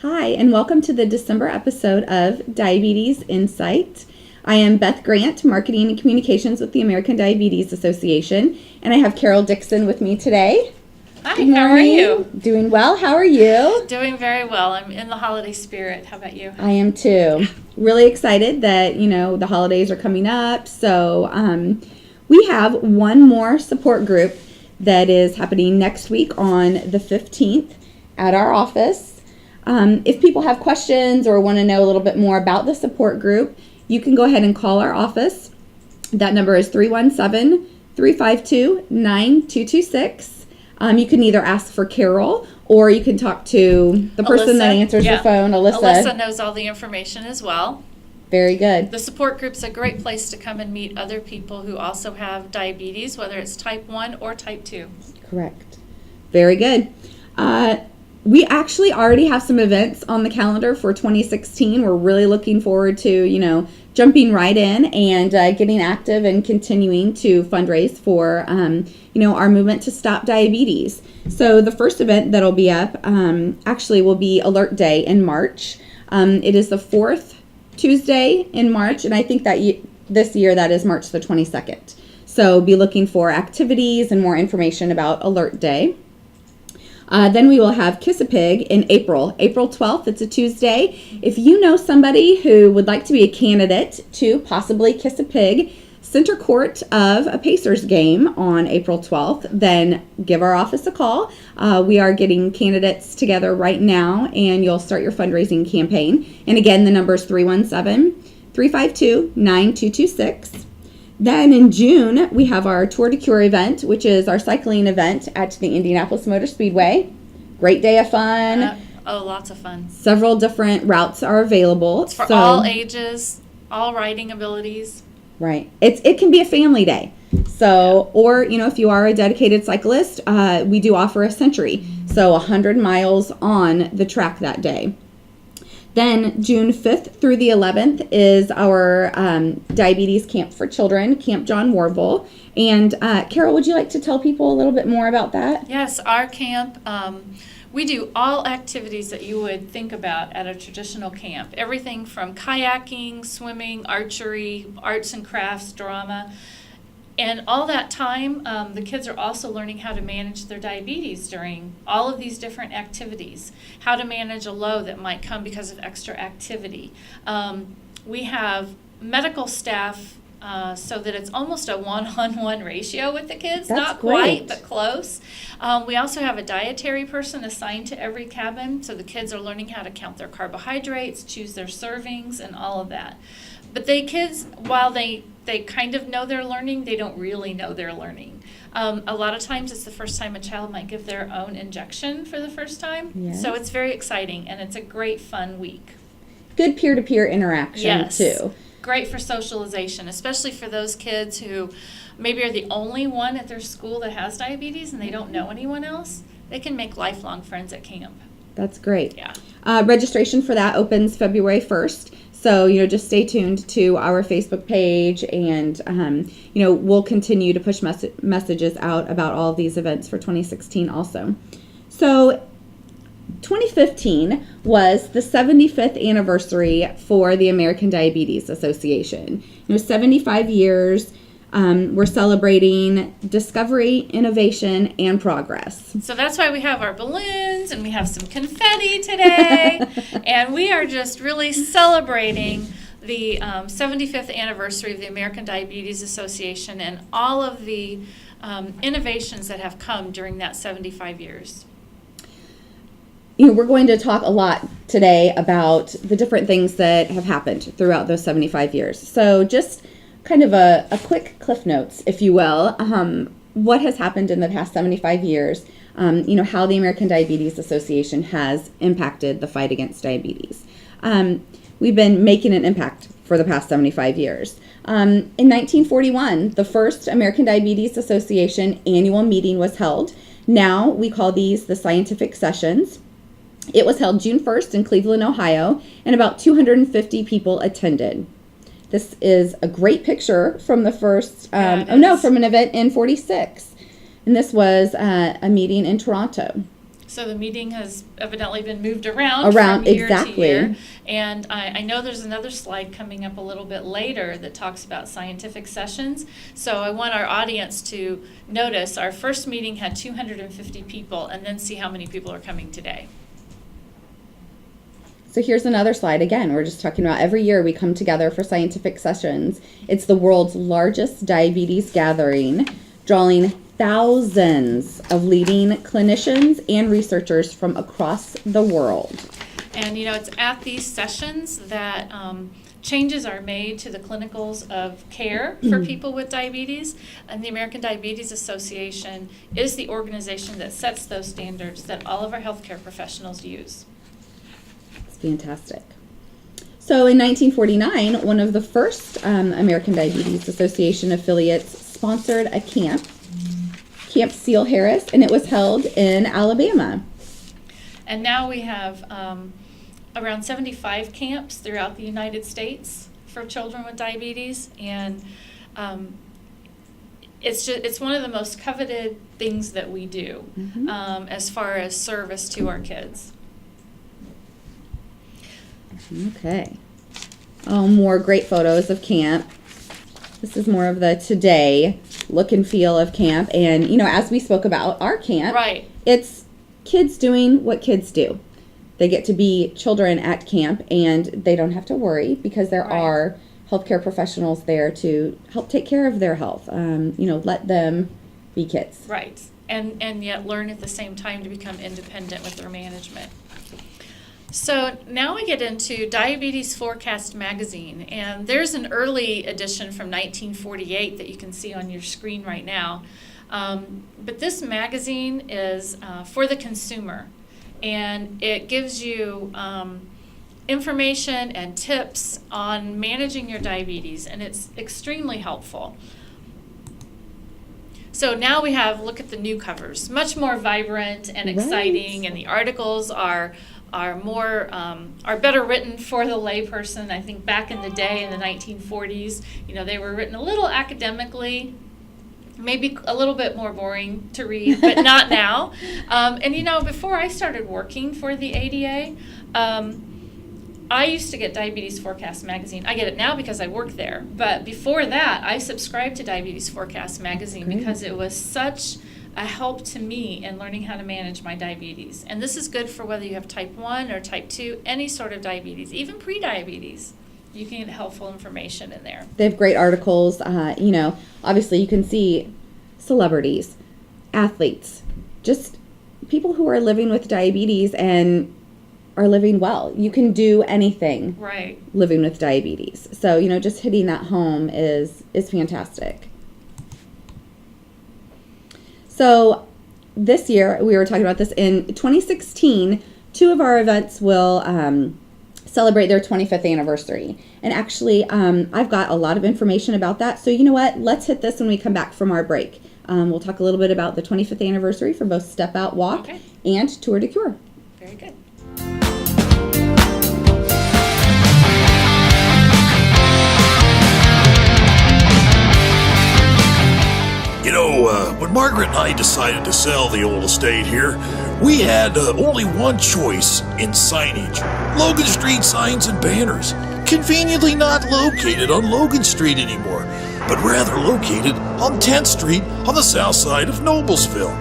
Hi, and welcome to the December episode of Diabetes Insight. I am Beth Grant, Marketing and Communications with the American Diabetes Association, and I have Carol Dixon with me today. Hi, how are you? Doing well. How are you? Doing very well. I'm in the holiday spirit. How about you? I am too. Really excited that, the holidays are coming up. So we have one more support group that is happening next week on the 15th at our office. If people have questions or want to know a little bit more about the support group, you can go ahead and call our office. That number is 317-352-9226. You can either ask for Carol or you can talk to the person that answers the phone, Alyssa. Alyssa knows all the information as well. Very good. The support group's a great place to come and meet other people who also have diabetes, whether it's type 1 or type 2. Correct. Very good. We actually already have some events on the calendar for 2016. We're really looking forward to, jumping right in and getting active and continuing to fundraise for, our movement to stop diabetes. So the first event that'll be up actually will be Alert Day in March. It is the fourth Tuesday in March, and I think that this year that is March the 22nd. So be looking for activities and more information about Alert Day. Then we will have Kiss a Pig in April 12th. It's a Tuesday. If you know somebody who would like to be a candidate to possibly kiss a pig, center court of a Pacers game on April 12th, then give our office a call. We are getting candidates together right now, and you'll start your fundraising campaign. And again, the number is 317-352-9226. Then in June, we have our Tour de Cure event, which is our cycling event at the Indianapolis Motor Speedway. Great day of fun. Lots of fun. Several different routes are available. It's for all ages, all riding abilities. Right. It can be a family day. So, or, if you are a dedicated cyclist, we do offer a century. So 100 miles on the track that day. Then June 5th through the 11th is our Diabetes Camp for Children, Camp John Warble. And Carol, would you like to tell people a little bit more about that? Yes, our camp, we do all activities that you would think about at a traditional camp. Everything from kayaking, swimming, archery, arts and crafts, drama. And all that time, the kids are also learning how to manage their diabetes during all of these different activities, how to manage a low that might come because of extra activity. We have medical staff so that it's almost a one-on-one ratio with the kids. That's not great. Quite, but close. We also have a dietary person assigned to every cabin, so the kids are learning how to count their carbohydrates, choose their servings, and all of that. But kids, while they kind of know they're learning, they don't really know they're learning. A lot of times it's the first time a child might give their own injection for the first time. Yes. So it's very exciting, and it's a great fun week. Good peer-to-peer interaction, too. Great for socialization, especially for those kids who maybe are the only one at their school that has diabetes and they don't know anyone else. They can make lifelong friends at camp. That's great. Yeah. Registration for that opens February 1st. So, just stay tuned to our Facebook page, and, we'll continue to push messages out about all of these events for 2016 also. So, 2015 was the 75th anniversary for the American Diabetes Association. 75 years. We're celebrating discovery, innovation, and progress. So that's why we have our balloons and we have some confetti today. And we are just really celebrating the 75th anniversary of the American Diabetes Association and all of the innovations that have come during that 75 years. We're going to talk a lot today about the different things that have happened throughout those 75 years. So just kind of a quick cliff notes, if you will, what has happened in the past 75 years, how the American Diabetes Association has impacted the fight against diabetes. We've been making an impact for the past 75 years. In 1941, the first American Diabetes Association annual meeting was held. Now we call these the scientific sessions. It was held June 1st in Cleveland, Ohio, and about 250 people attended. This is a great picture from the first, from an event in 46. And this was a meeting in Toronto. So the meeting has evidently been moved around from year to year. And I know there's another slide coming up a little bit later that talks about scientific sessions. So I want our audience to notice our first meeting had 250 people, and then see how many people are coming today. So here's another slide. Again, we're just talking about every year we come together for scientific sessions. It's the world's largest diabetes gathering, drawing thousands of leading clinicians and researchers from across the world. And it's at these sessions that changes are made to the clinicals of care for people with diabetes. And the American Diabetes Association is the organization that sets those standards that all of our healthcare professionals use. It's fantastic. So in 1949, one of the first American Diabetes Association affiliates sponsored a camp, Camp Seal Harris, and it was held in Alabama. And now we have around 75 camps throughout the United States for children with diabetes, and it's one of the most coveted things that we do as far as service to our kids. Okay. Oh, more great photos of camp. This is more of the today look and feel of camp. And, as we spoke about our camp, right, it's kids doing what kids do. They get to be children at camp, and they don't have to worry because there are healthcare professionals there to help take care of their health. Let them be kids. Right. And yet learn at the same time to become independent with their management. So now we get into Diabetes Forecast magazine, and there's an early edition from 1948 that you can see on your screen right now. But this magazine is for the consumer, and it gives you information and tips on managing your diabetes, and it's extremely helpful. So now we have, look at the new covers, much more vibrant and exciting, and the articles are better written for the layperson. I think back in the day in the 1940s, they were written a little academically, maybe a little bit more boring to read, but not now. And before I started working for the ADA, I used to get Diabetes Forecast magazine. I get it now because I work there. But before that, I subscribed to Diabetes Forecast magazine because it was such a help to me in learning how to manage my diabetes. And this is good for whether you have type 1 or type 2, any sort of diabetes, even pre-diabetes. You can get helpful information in there. They have great articles. Obviously you can see celebrities, athletes, just people who are living with diabetes and are living well. You can do anything living with diabetes. So, just hitting that home is fantastic. So this year, we were talking about this in 2016, 2 of our events will celebrate their 25th anniversary. And actually, I've got a lot of information about that. So you know what? Let's hit this when we come back from our break. We'll talk a little bit about the 25th anniversary for both Step Out Walk and Tour de Cure. Very good. When Margaret and I decided to sell the old estate here, we had only one choice in signage: Logan Street signs and banners. Conveniently not located on Logan Street anymore, but rather located on 10th Street on the south side of Noblesville.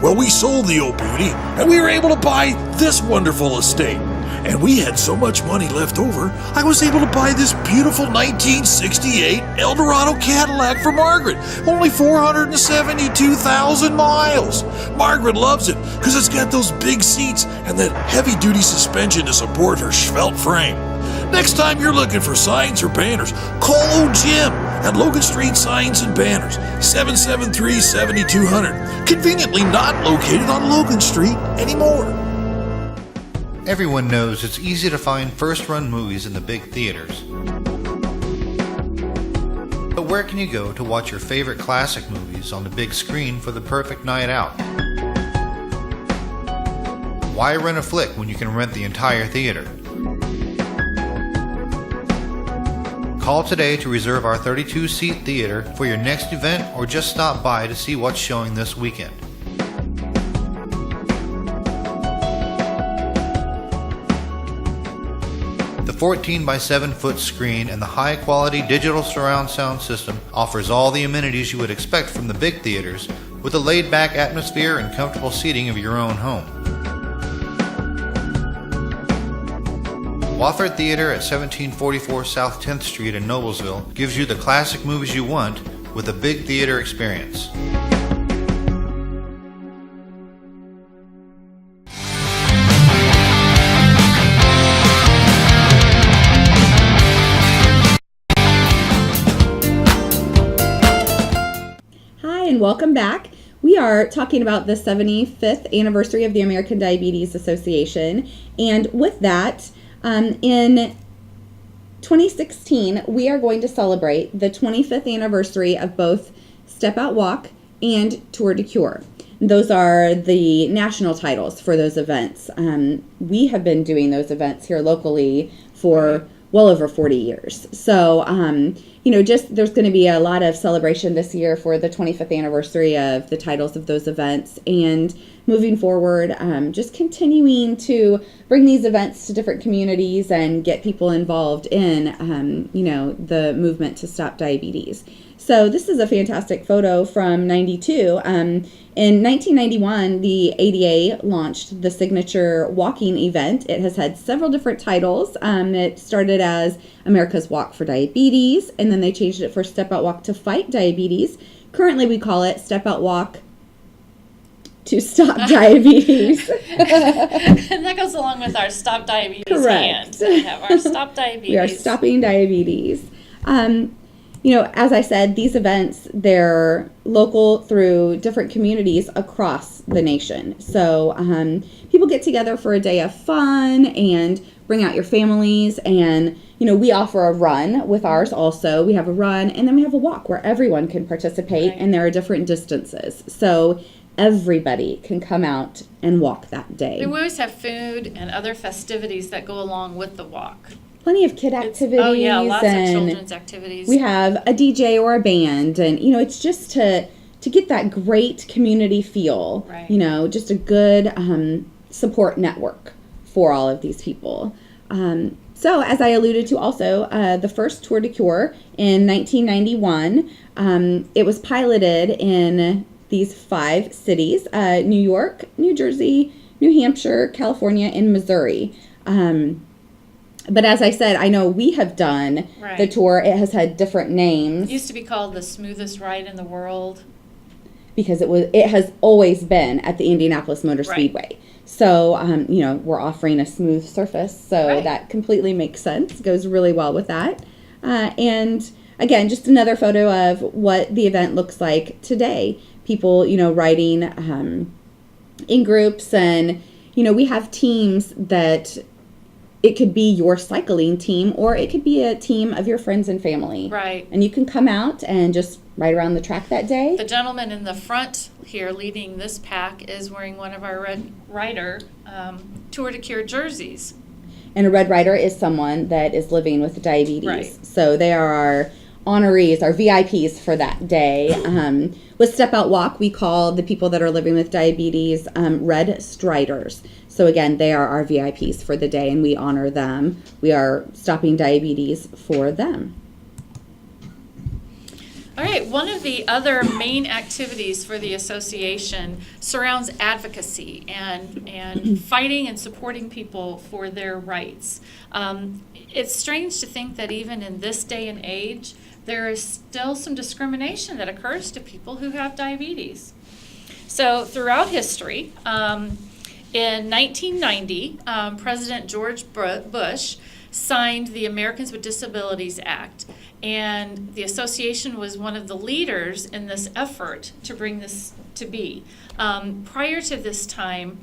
Well, we sold the old beauty, and we were able to buy this wonderful estate. And we had so much money left over, I was able to buy this beautiful 1968 Eldorado Cadillac for Margaret. Only 472,000 miles. Margaret loves it because it's got those big seats and that heavy-duty suspension to support her svelte frame. Next time you're looking for signs or banners, call old Jim at Logan Street Signs and Banners, 773-7200. Conveniently not located on Logan Street anymore. Everyone knows it's easy to find first-run movies in the big theaters. But where can you go to watch your favorite classic movies on the big screen for the perfect night out? Why rent a flick when you can rent the entire theater? Call today to reserve our 32-seat theater for your next event, or just stop by to see what's showing this weekend. 14 by 7 foot screen and the high quality digital surround sound system offers all the amenities you would expect from the big theaters, with a laid back atmosphere and comfortable seating of your own home. Wofford Theater at 1744 South 10th Street in Noblesville gives you the classic movies you want with a big theater experience. Hi, and welcome back. We are talking about the 75th anniversary of the American Diabetes Association, and with that, in 2016, we are going to celebrate the 25th anniversary of both Step Out Walk and Tour de Cure. Those are the national titles for those events. We have been doing those events here locally for well over 40 years. So, there's going to be a lot of celebration this year for the 25th anniversary of the titles of those events. And moving forward, just continuing to bring these events to different communities and get people involved in, the movement to stop diabetes. So this is a fantastic photo from 92. In 1991, the ADA launched the signature walking event. It has had several different titles. It started as America's Walk for Diabetes, and then they changed it for Step Out Walk to Fight Diabetes. Currently, we call it Step Out Walk to Stop Diabetes. And that goes along with our Stop Diabetes Correct. hand. We have our Stop Diabetes. We are stopping diabetes. As I said, these events, they're local through different communities across the nation. So people get together for a day of fun and bring out your families. And, we offer a run with ours also. We have a run, and then we have a walk where everyone can participate, Right. and there are different distances. So everybody can come out and walk that day. And we always have food and other festivities that go along with the walk. Plenty of kid activities. Oh yeah, lots of and children's activities. we have a DJ or a band, and it's just to get that great community feel. Right. Just a good support network for all of these people. So as I alluded to also, the first Tour de Cure in 1991, it was piloted in these 5 cities: New York, New Jersey, New Hampshire, California, and Missouri. But as I said, I know we have done Right. the tour. It has had different names It used to be called the smoothest ride in the world. because it has always been at the Indianapolis Motor Right. Speedway. So, we're offering a smooth surface, so Right. that completely makes sense. Goes really well with that. And again, just another photo of what the event looks like today. People, riding in groups, and we have teams that. It could be your cycling team, or it could be a team of your friends and family. Right. And you can come out and just ride around the track that day. The gentleman in the front here leading this pack is wearing one of our Red Rider Tour de Cure jerseys. And a Red Rider is someone that is living with diabetes. Right. So they are our honorees, our VIPs for that day. With Step Out Walk, we call the people that are living with diabetes Red Striders. So again, they are our VIPs for the day, and we honor them. We are stopping diabetes for them. All right, one of the other main activities for the association surrounds advocacy and fighting and supporting people for their rights. It's strange to think that even in this day and age, there is still some discrimination that occurs to people who have diabetes. So throughout history, in 1990, President George Bush signed the Americans with Disabilities Act, and the association was one of the leaders in this effort to bring this to be. Prior to this time,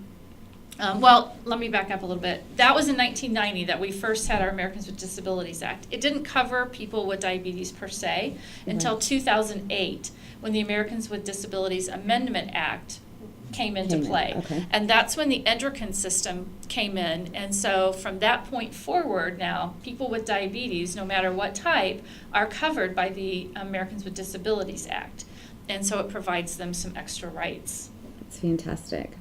let me back up a little bit. That was in 1990 that we first had our Americans with Disabilities Act. It didn't cover people with diabetes per se until 2008, when the Americans with Disabilities Amendment Act came into play. Okay. And that's when the endocrine system came in. And so from that point forward now, people with diabetes, no matter what type, are covered by the Americans with Disabilities Act. And so it provides them some extra rights. That's fantastic.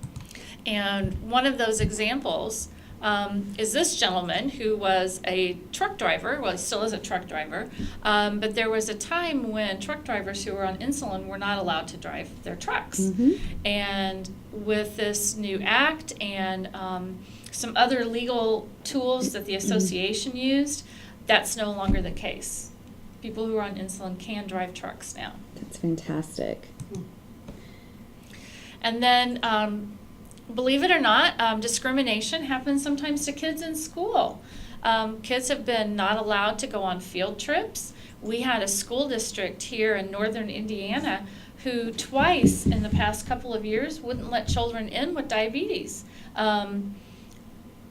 And one of those examples is this gentleman who was a truck driver. Well, he still is a truck driver. But there was a time when truck drivers who were on insulin were not allowed to drive their trucks. And with this new act and some other legal tools that the association used, that's no longer the case. People who are on insulin can drive trucks now. That's fantastic. And then, believe it or not, discrimination happens sometimes to kids in school. Kids have been not allowed to go on field trips. We had a school district here in northern Indiana who twice in the past couple of years wouldn't let children in with diabetes.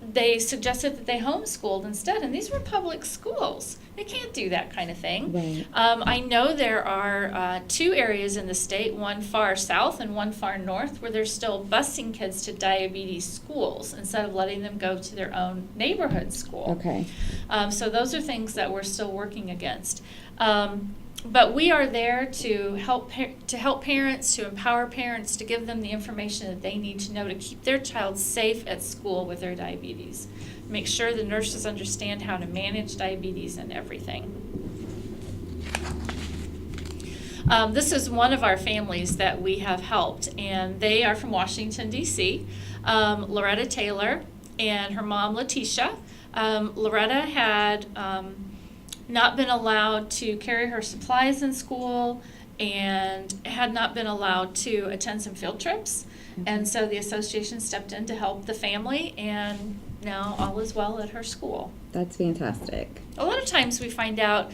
They suggested that they homeschooled instead, and these were public schools. They can't do that kind of thing. Right. I know there are 2 areas in the state, one far south and one far north, where they're still busing kids to diabetes schools instead of letting them go to their own neighborhood school. Okay. So those are things that we're still working against. But we are there to help parents, to empower parents, to give them the information that they need to know to keep their child safe at school with their diabetes. Make sure the nurses understand how to manage diabetes and everything. This is one of our families that we have helped, and they are from Washington, D.C. Loretta Taylor and her mom, Letitia. Loretta had not been allowed to carry her supplies in school and had not been allowed to attend some field trips. And so the association stepped in to help the family, and now all is well at her school. That's fantastic. A lot of times we find out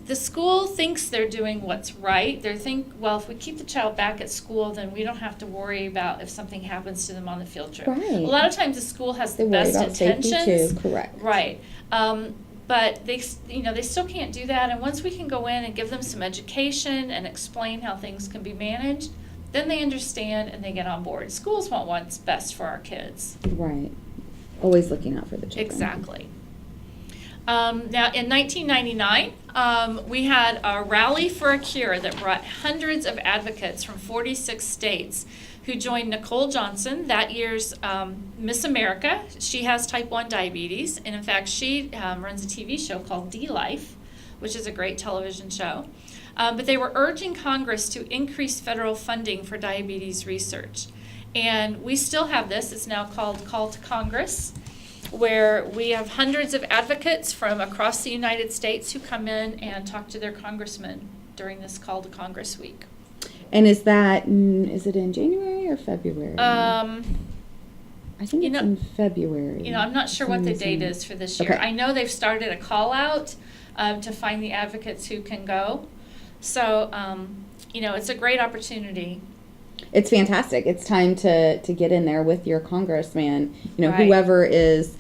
the school thinks they're doing what's right. They think, well, if we keep the child back at school, then we don't have to worry about if something happens to them on the field trip. Right. A lot of times the school has They the worry best about intentions. safety too, correct. Right. But they still can't do that. And once we can go in and give them some education and explain how things can be managed, then they understand and they get on board. Schools want what's best for our kids. Right. Always looking out for the children. Exactly. Now, in 1999, we had a Rally for a Cure that brought hundreds of advocates from 46 states who joined Nicole Johnson, that year's Miss America. She has type 1 diabetes, and in fact, she runs a TV show called D-Life, which is a great television show. But they were urging Congress to increase federal funding for diabetes research. And we still have this. It's now called Call to Congress, where we have hundreds of advocates from across the United States who come in and talk to their congressmen during this Call to Congress week. And is it in January or February? I think it's in February. I'm not sure what the date is for this year. Okay. I know they've started a call out to find the advocates who can go. So, it's a great opportunity. It's fantastic. It's time to get in there with your congressman, Right. whoever is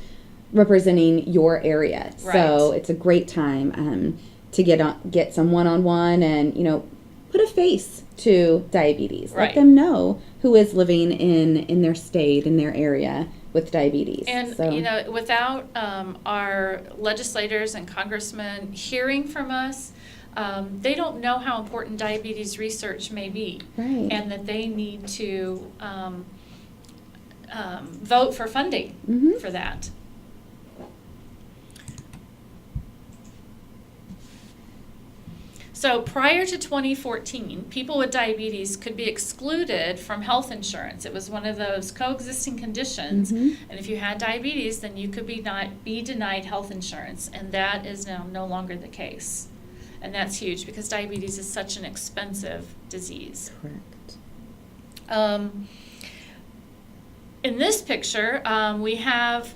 representing your area. Right. So it's a great time to get some one-on-one and, put a face to diabetes. Right. Let them know who is living in their state, in their area with diabetes. And, So, without our legislators and congressmen hearing from us, they don't know how important diabetes research may be. Right. And that they need to vote for funding for that. So prior to 2014, people with diabetes could be excluded from health insurance. It was one of those coexisting conditions. And if you had diabetes, then you could be denied health insurance. And that is now no longer the case. And that's huge because diabetes is such an expensive disease. correct. In this picture, we have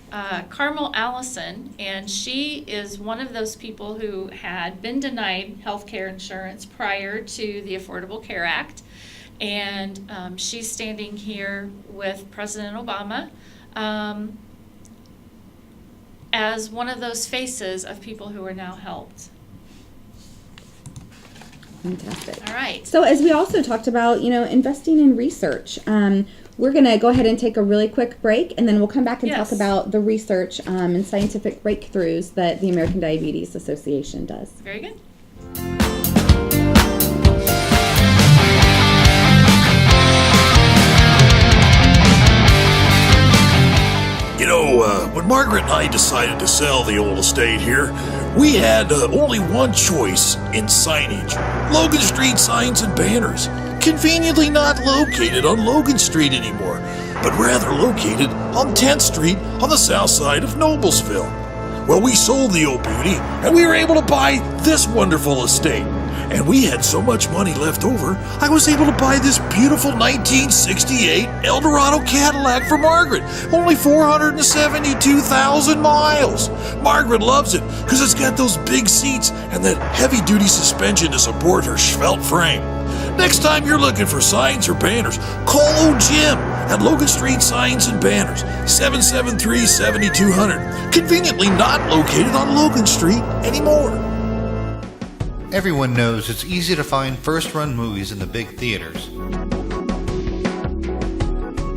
Carmel Allison, and she is one of those people who had been denied health care insurance prior to the Affordable Care Act. And she's standing here with President Obama as one of those faces of people who are now helped. Fantastic. All right. So as we also talked about, investing in research, we're going to go ahead and take a really quick break, and then we'll come back and Yes. talk about the research and scientific breakthroughs that the American Diabetes Association does. Very good. when Margaret and I decided to sell the old estate here, we had only one choice in signage. Logan Street signs and banners. Conveniently not located on Logan Street anymore, but rather located on 10th Street on the south side of Noblesville. Well, we sold the old beauty, and we were able to buy this wonderful estate. And we had so much money left over, I was able to buy this beautiful 1968 Eldorado Cadillac for Margaret. Only 472,000 miles. Margaret loves it because it's got those big seats and that heavy-duty suspension to support her svelte frame. Next time you're looking for signs or banners, call old Jim at Logan Street Signs and Banners, 773-7200. Conveniently not located on Logan Street anymore. Everyone knows it's easy to find first-run movies in the big theaters.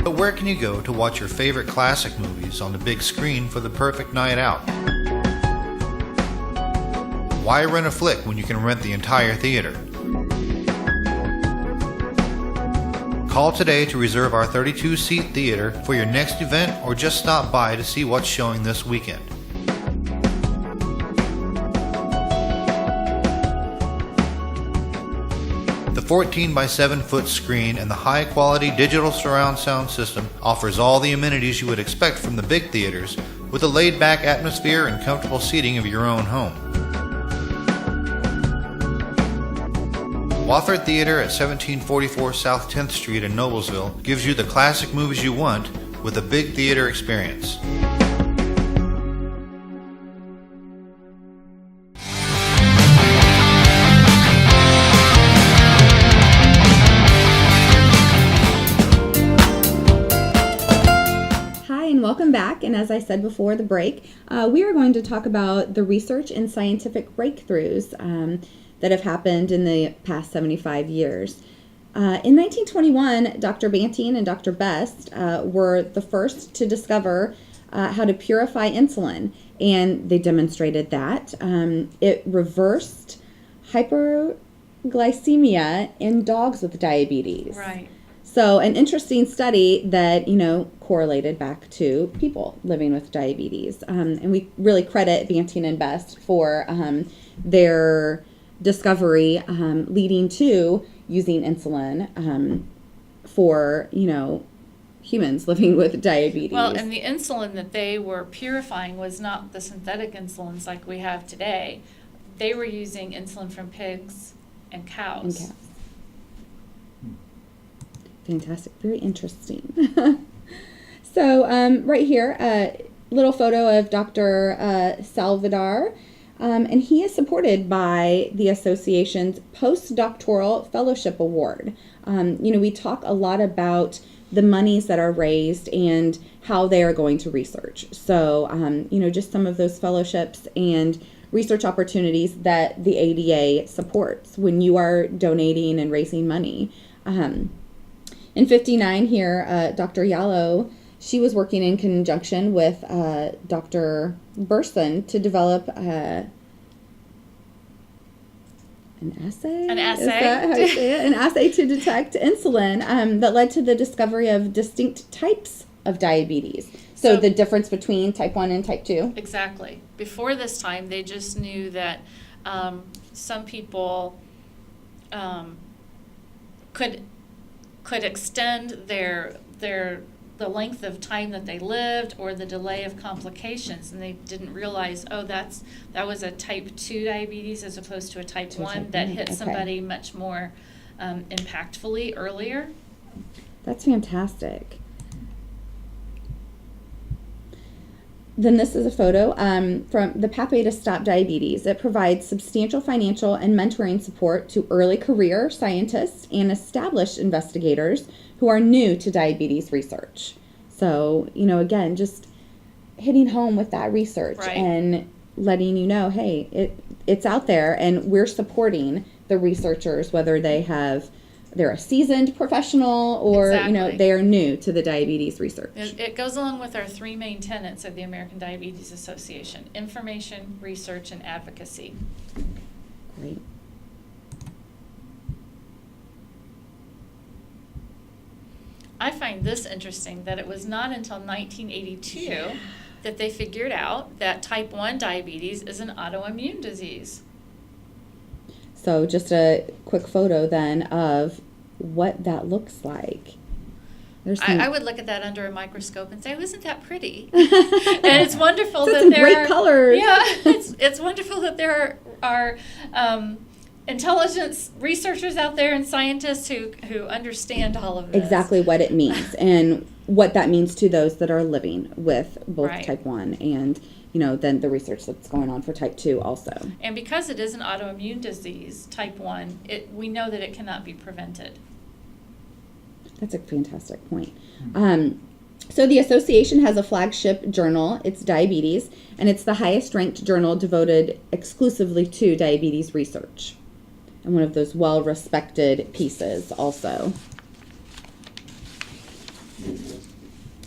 But where can you go to watch your favorite classic movies on the big screen for the perfect night out? Why rent a flick when you can rent the entire theater? Call today to reserve our 32-seat theater for your next event, or just stop by to see what's showing this weekend. The 14 by 7 foot screen and the high quality digital surround sound system offers all the amenities you would expect from the big theaters, with a laid back atmosphere and comfortable seating of your own home. Wofford Theater at 1744 South 10th Street in Noblesville gives you the classic movies you want with a big theater experience. Welcome back, and as I said before the break, we are going to talk about the research and scientific breakthroughs that have happened in the past 75 years. In 1921, Dr. Banting and Dr. Best were the first to discover how to purify insulin, and they demonstrated that. It reversed hyperglycemia in dogs with diabetes. Right. So an interesting study that, correlated back to people living with diabetes. And we really credit Banting and Best for their discovery leading to using insulin for, humans living with diabetes. Well, and the insulin that they were purifying was not the synthetic insulins like we have today. They were using insulin from pigs and cows. Fantastic. Very interesting. So right here, a little photo of Dr. Salvador, and he is supported by the association's Postdoctoral Fellowship Award. We talk a lot about the monies that are raised and how they are going to research. So, just some of those fellowships and research opportunities that the ADA supports when you are donating and raising money. In 59 here, Dr. Yallo, she was working in conjunction with Dr. Burson to develop an assay? An assay? Is that how you say it? An assay to detect insulin that led to the discovery of distinct types of diabetes. So the difference between type 1 and type 2? Exactly. Before this time, they just knew that some people could extend the length of time that they lived or the delay of complications, and they didn't realize, that was a type 2 diabetes as opposed to a type 1 that hit somebody much more impactfully earlier. That's fantastic. Then this is a photo from the Pathway to Stop Diabetes. It provides substantial financial and mentoring support to early career scientists and established investigators who are new to diabetes research. So, again, just hitting home with that research and letting you know, hey, it's out there, and we're supporting the researchers, whether they're a seasoned professional or, they are new to the diabetes research. It goes along with our three main tenets of the American Diabetes Association: information, research, and advocacy. Great. I find this interesting, that it was not until 1982 that they figured out that type 1 diabetes is an autoimmune disease. So just a quick photo then of what that looks like. I would look at that under a microscope and say, oh, isn't that pretty? And it's wonderful so that some there great are, colors. Yeah, it's wonderful that there are intelligence researchers out there and scientists who understand all of this. Exactly what it means and what that means to those that are living with both Right. type 1 and, then the research that's going on for type 2 also. And because it is an autoimmune disease, type 1, we know that it cannot be prevented. That's a fantastic point. So the association has a flagship journal. It's Diabetes, and it's the highest ranked journal devoted exclusively to diabetes research. And one of those well-respected pieces also.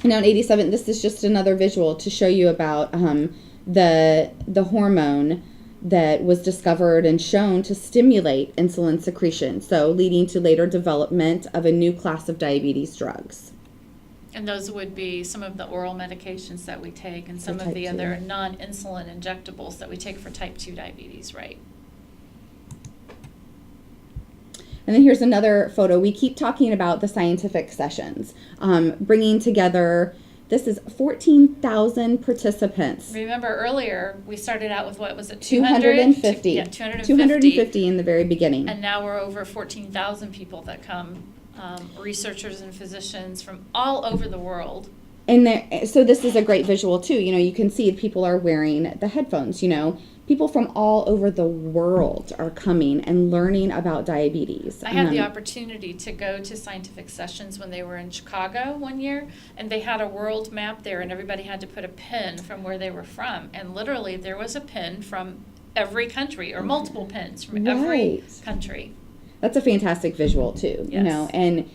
Now in 87, this is just another visual to show you about the hormone that was discovered and shown to stimulate insulin secretion, so leading to later development of a new class of diabetes drugs. And those would be some of the oral medications that we take and some For of the type 2. other non-insulin injectables that we take for type 2 diabetes, right? And then here's another photo. We keep talking about the scientific sessions, bringing together. This is 14,000 participants. Remember earlier, we started out with, what was it, 250. Yeah, 250. 250 in the very beginning. And now we're over 14,000 people that come, researchers and physicians from all over the world. And so this is a great visual too. You can see people are wearing the headphones. People from all over the world are coming and learning about diabetes. I had the opportunity to go to scientific sessions when they were in Chicago one year, and they had a world map there, and everybody had to put a pin from where they were from. And literally, there was a pin from every country, or multiple pins from every country. That's a fantastic visual too, Yes. and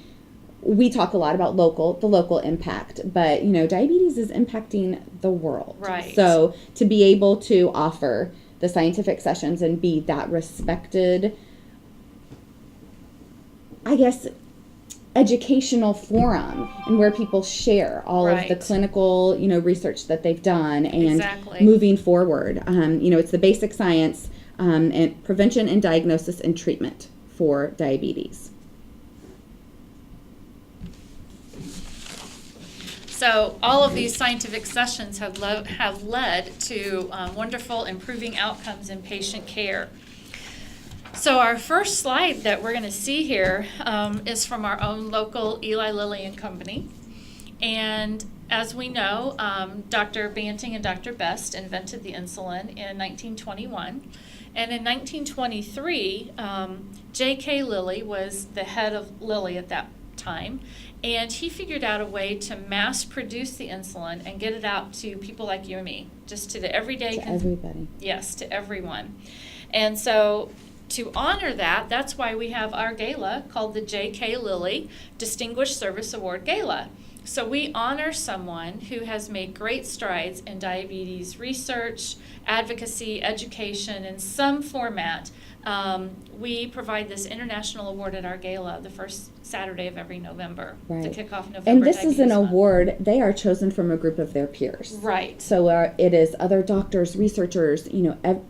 we talk a lot about the local impact, but diabetes is impacting the world. Right. So to be able to offer the scientific sessions and be that respected, I guess, educational forum, and where people share all of the Right. clinical, research that they've done and Exactly. moving forward. It's the basic science and prevention and diagnosis and treatment for diabetes. So all of these scientific sessions have led to wonderful improving outcomes in patient care. So our first slide that we're going to see here is from our own local Eli Lilly and Company. And as we know, Dr. Banting and Dr. Best invented the insulin in 1921. And in 1923, J.K. Lilly was the head of Lilly at that time. And he figured out a way to mass produce the insulin and get it out to people like you and me, just to the everyday. To everybody. Yes, to everyone. And so to honor that, that's why we have our gala called the J.K. Lilly Distinguished Service Award Gala. So we honor someone who has made great strides in diabetes research, advocacy, education, in some format. We provide this international award at our gala the first Saturday of every November to kick off November. And this is an Diabetes Month. award, they are chosen from a group of their peers. Right. So it is other doctors, researchers,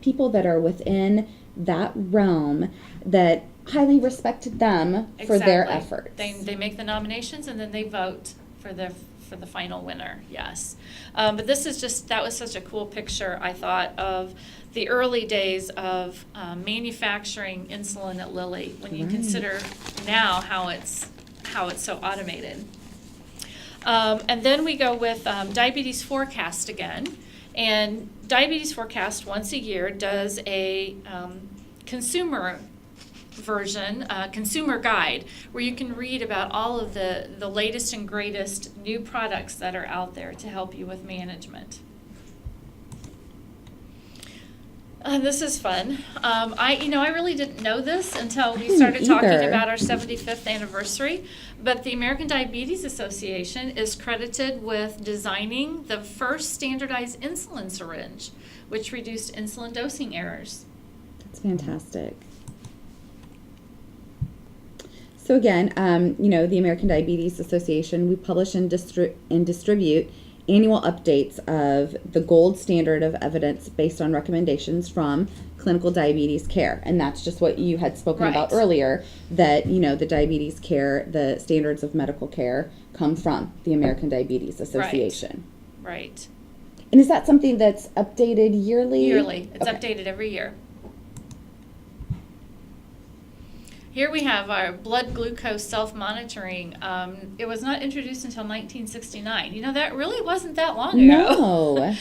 people that are within that realm that highly respect them for their Exactly. efforts. They make the nominations and then they vote for the final winner. Yes, but that was such a cool picture, I thought, of the early days of manufacturing insulin at Lilly. When you consider now how it's so automated. And then we go with Diabetes Forecast again. And Diabetes Forecast once a year does a consumer version, consumer guide, where you can read about all of the latest and greatest new products that are out there to help you with management. This is fun. I really didn't know this until we started talking either. about our 75th anniversary, but the American Diabetes Association is credited with designing the first standardized insulin syringe, which reduced insulin dosing errors. That's fantastic. So again, the American Diabetes Association, we publish and distribute annual updates of the gold standard of evidence based on recommendations from clinical diabetes care. And that's just what you had spoken about earlier, that, you know, the diabetes care, the standards of medical care come from the American Diabetes Association. Right. And is that something that's updated yearly? Yearly. It's updated every year. Here we have our blood glucose self-monitoring. It was not introduced until 1969. You know, that really wasn't that long ago. No.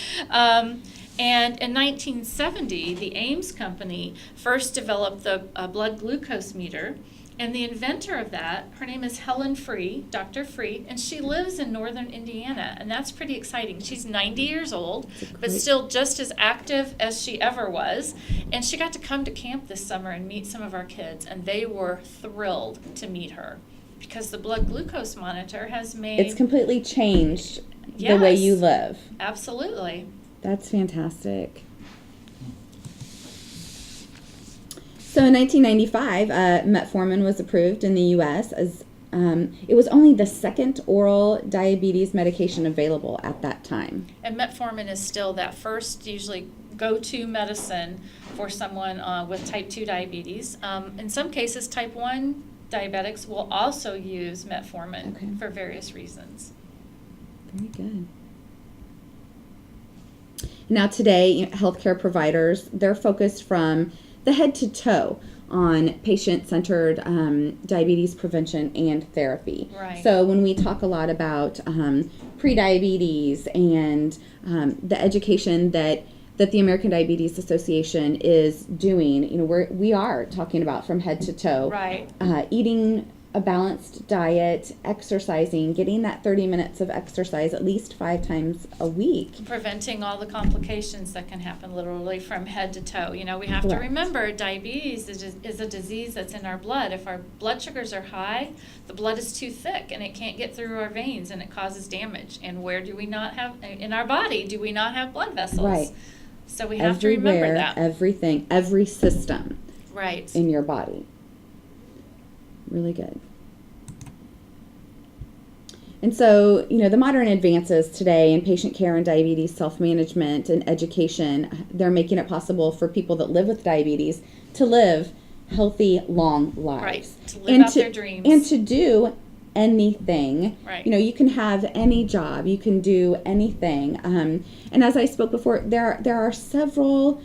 And in 1970, the Ames company first developed the blood glucose meter. And the inventor of that, her name is Helen Free, Dr. Free, and she lives in northern Indiana, and that's pretty exciting. She's 90 years old, but still just as active as she ever was. And she got to come to camp this summer and meet some of our kids, and they were thrilled to meet her because the blood glucose monitor has made... It's completely changed the way you live. Absolutely. That's fantastic. So in 1995, metformin was approved in the U.S. as it was only the second oral diabetes medication available at that time. And metformin is still that first, usually go-to medicine for someone with type 2 diabetes. In some cases, type 1 diabetics will also use metformin for various reasons. Very good. Now today, healthcare providers, they're focused from the head to toe on patient-centered diabetes prevention and therapy. Right. So when we talk a lot about prediabetes and the education that the American Diabetes Association is doing, you know, we are talking about from head to toe. Right. Eating a balanced diet, exercising, getting that 30 minutes of exercise at least 5 times a week. Preventing all the complications that can happen literally from head to toe. You know, we have to remember diabetes is a disease that's in our blood. If our blood sugars are high, the blood is too thick and it can't get through our veins and it causes damage. And where do we not have, in our body, do we not have blood vessels? Right. So we have to remember that. Everything, every system in your body. Really good. And so, you know, the modern advances today in patient care and diabetes self-management and education, they're making it possible for people that live with diabetes to live healthy, long lives. Right, to live out their dreams. And to do anything. Right. You know, you can have any job, you can do anything. And as I spoke before, there are several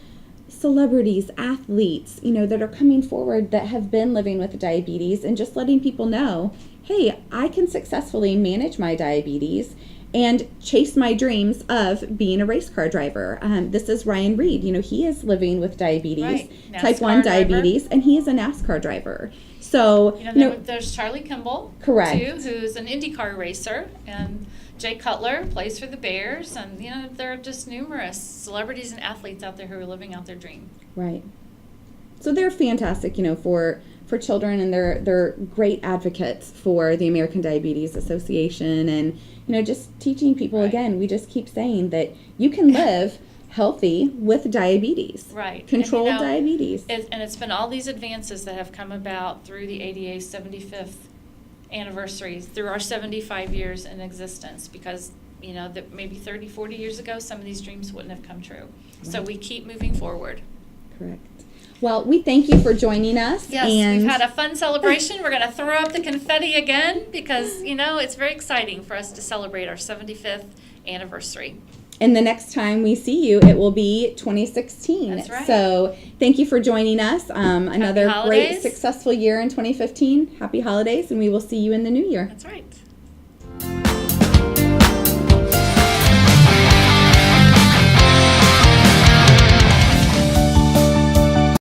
celebrities, athletes, you know, that are coming forward that have been living with diabetes and just letting people know, hey, I can successfully manage my diabetes and chase my dreams of being a race car driver. This is Ryan Reed. You know, he is living with diabetes, type 1 diabetes, and he is a NASCAR driver. So, you know, there's Charlie Kimball, correct, too, who's an IndyCar racer, and Jay Cutler plays for the Bears, and, you know, there are just numerous celebrities and athletes out there who are living out their dream. Right. So they're fantastic, you know, for children, and they're great advocates for the American Diabetes Association, and, you know, just teaching people, again, we just keep saying that you can live healthy with diabetes. Right. Controlled and, you know, diabetes. And it's been all these advances that have come about through the ADA's 75th anniversary, through our 75 years in existence, because, you know, that maybe 30, 40 years ago, some of these dreams wouldn't have come true. Right. So we keep moving forward. Correct. Well, we thank you for joining us. Yes, and we've had a fun celebration. We're going to throw up the confetti again because, you know, it's very exciting for us to celebrate our 75th anniversary. And the next time we see you, it will be 2016. That's right. So thank you for joining us. Another great, successful year in 2015. Happy holidays, and we will see you in the new year. That's right.